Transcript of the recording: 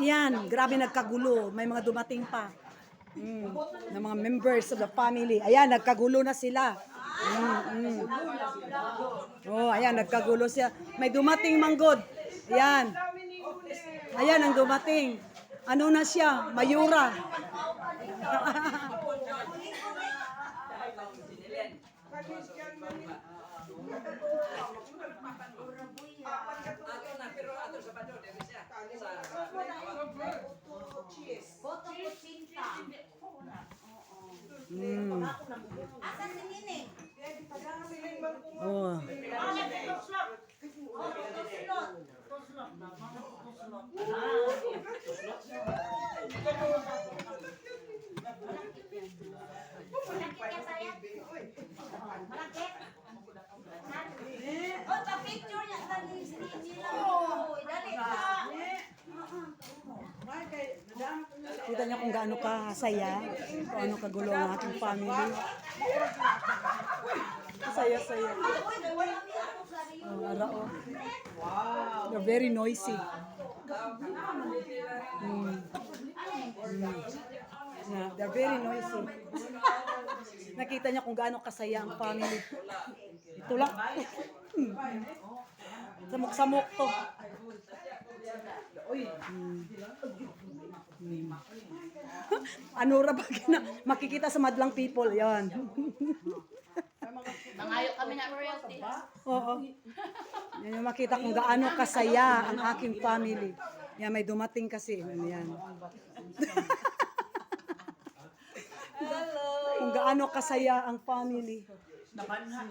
yan. Grabe nagkagulo. May mga dumating pa. Ng mga members of the family. Ayan, nagkagulo na sila. Oh, ayan, nagkagulo siya. May dumating manggod. Ayan. Ayan ang dumating. Ano na siya? Mayura. Oh. Kita niyo kung gaano kasaya, kung ano kagulo ang ating family. Saya-saya. Arao. They're very noisy. Yeah, they're very noisy. Nakita niya kung gaano kasaya ang family. Ito lang. Samok-samok to. Ano ra ba makikita sa madlang people, yan. Mangayo kami na royalty. Oo. Yan yung makita kung gaano kasaya ang aking family. Yan, may dumating kasi. Yan. Kung gaano kasaya ang family. Nabanha.